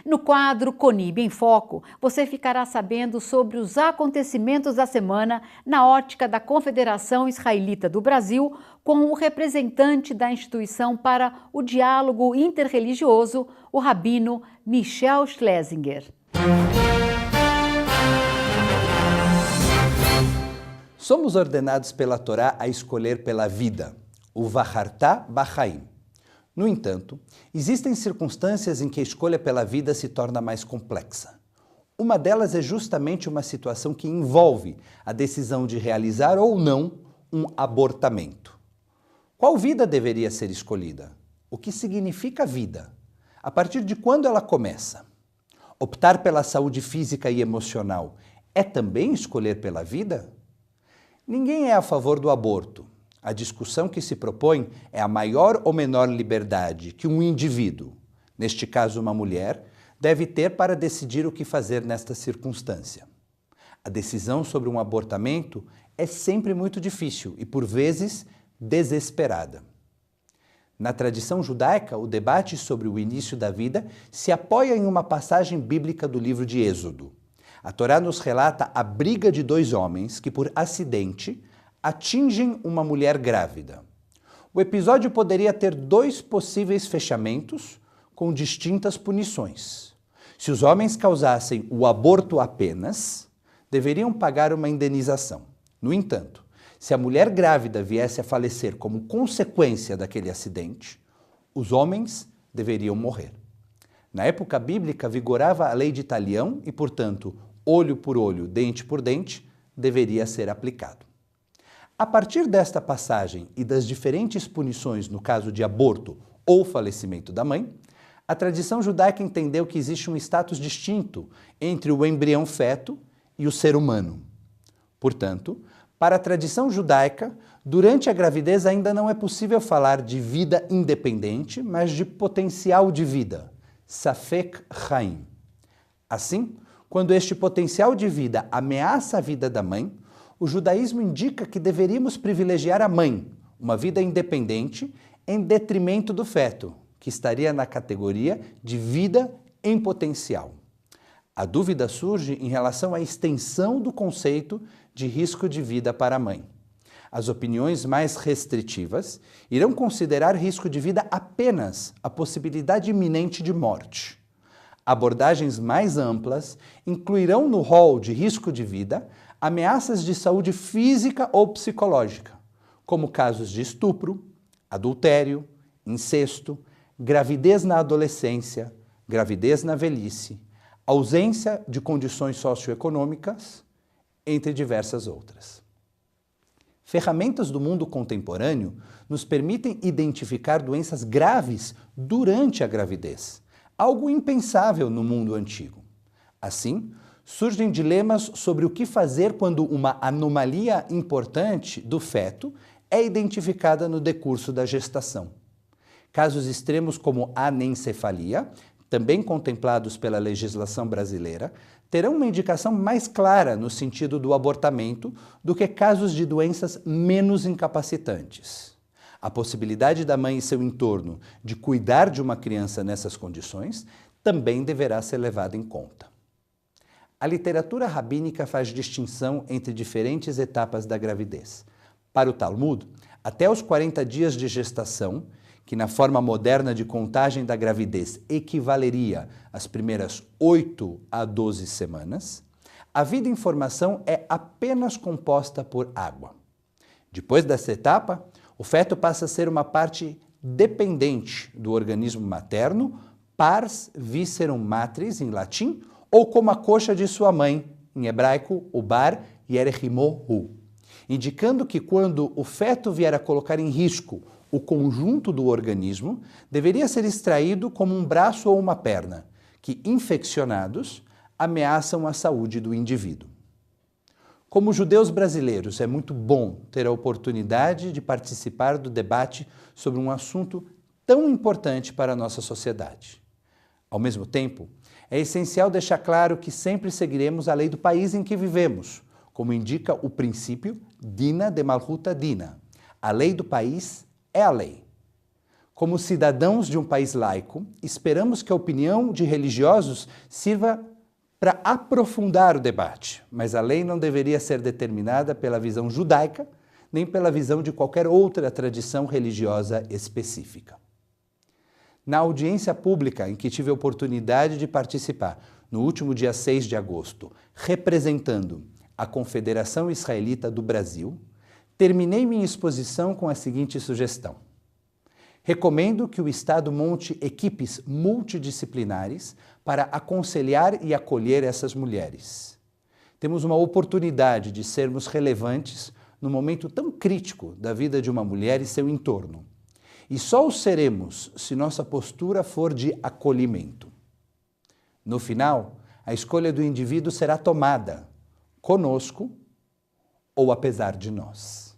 No quadro Conib em Foco, você ficará sabendo sobre os acontecimentos da semana na ótica da Confederação Israelita do Brasil, com o representante da instituição para o diálogo interreligioso, o rabino Michel Schlesinger. Somos ordenados pela Torá a escolher pela vida, o Vahartá Bachaim. No entanto, existem circunstâncias em que a escolha pela vida se torna mais complexa. Uma delas é justamente uma situação que envolve a decisão de realizar ou não um abortamento. Qual vida deveria ser escolhida? O que significa vida? A partir de quando ela começa? Optar pela saúde física e emocional é também escolher pela vida? Ninguém é a favor do aborto. A discussão que se propõe é a maior ou menor liberdade que um indivíduo, neste caso uma mulher, deve ter para decidir o que fazer nesta circunstância. A decisão sobre um abortamento é sempre muito difícil e, por vezes, desesperada. Na tradição judaica, o debate sobre o início da vida se apoia em uma passagem bíblica do livro de Êxodo. A Torá nos relata a briga de dois homens que, por acidente, atingem uma mulher grávida. O episódio poderia ter dois possíveis fechamentos com distintas punições. Se os homens causassem o aborto apenas, deveriam pagar uma indenização. No entanto, se a mulher grávida viesse a falecer como consequência daquele acidente, os homens deveriam morrer. Na época bíblica vigorava a lei de talião e, portanto, olho por olho, dente por dente, deveria ser aplicado. A partir desta passagem e das diferentes punições no caso de aborto ou falecimento da mãe, a tradição judaica entendeu que existe um status distinto entre o embrião feto e o ser humano. Portanto, para a tradição judaica, durante a gravidez ainda não é possível falar de vida independente, mas de potencial de vida, Safek Chaim. Assim, quando este potencial de vida ameaça a vida da mãe, o judaísmo indica que deveríamos privilegiar a mãe, uma vida independente, em detrimento do feto, que estaria na categoria de vida em potencial. A dúvida surge em relação à extensão do conceito de risco de vida para a mãe. As opiniões mais restritivas irão considerar risco de vida apenas a possibilidade iminente de morte. Abordagens mais amplas incluirão no rol de risco de vida ameaças de saúde física ou psicológica, como casos de estupro, adultério, incesto, gravidez na adolescência, gravidez na velhice, ausência de condições socioeconômicas, entre diversas outras. Ferramentas do mundo contemporâneo nos permitem identificar doenças graves durante a gravidez, algo impensável no mundo antigo. Assim, surgem dilemas sobre o que fazer quando uma anomalia importante do feto é identificada no decurso da gestação. Casos extremos como a anencefalia, também contemplados pela legislação brasileira, terão uma indicação mais clara no sentido do abortamento do que casos de doenças menos incapacitantes. A possibilidade da mãe e seu entorno de cuidar de uma criança nessas condições também deverá ser levada em conta. A literatura rabínica faz distinção entre diferentes etapas da gravidez. Para o Talmud, até os 40 dias de gestação, que na forma moderna de contagem da gravidez equivaleria às primeiras 8 a 12 semanas, a vida em formação é apenas composta por água. Depois dessa etapa, o feto passa a ser uma parte dependente do organismo materno, pars viscerum matris, em latim, ou como a coxa de sua mãe, em hebraico, o bar yerechimo-hu, indicando que quando o feto vier a colocar em risco o conjunto do organismo, deveria ser extraído como um braço ou uma perna, que, infeccionados, ameaçam a saúde do indivíduo. Como judeus brasileiros, é muito bom ter a oportunidade de participar do debate sobre um assunto tão importante para a nossa sociedade. Ao mesmo tempo, é essencial deixar claro que sempre seguiremos a lei do país em que vivemos, como indica o princípio Dina de Malhuta Dina. A lei do país é a lei. Como cidadãos de um país laico, esperamos que a opinião de religiosos sirva para aprofundar o debate, mas a lei não deveria ser determinada pela visão judaica, nem pela visão de qualquer outra tradição religiosa específica. Na audiência pública em que tive a oportunidade de participar, no último dia 6 de agosto, representando a Confederação Israelita do Brasil, terminei minha exposição com a seguinte sugestão. Recomendo que o Estado monte equipes multidisciplinares para aconselhar e acolher essas mulheres. Temos uma oportunidade de sermos relevantes num momento tão crítico da vida de uma mulher e seu entorno. E só o seremos se nossa postura for de acolhimento. No final, a escolha do indivíduo será tomada conosco ou apesar de nós.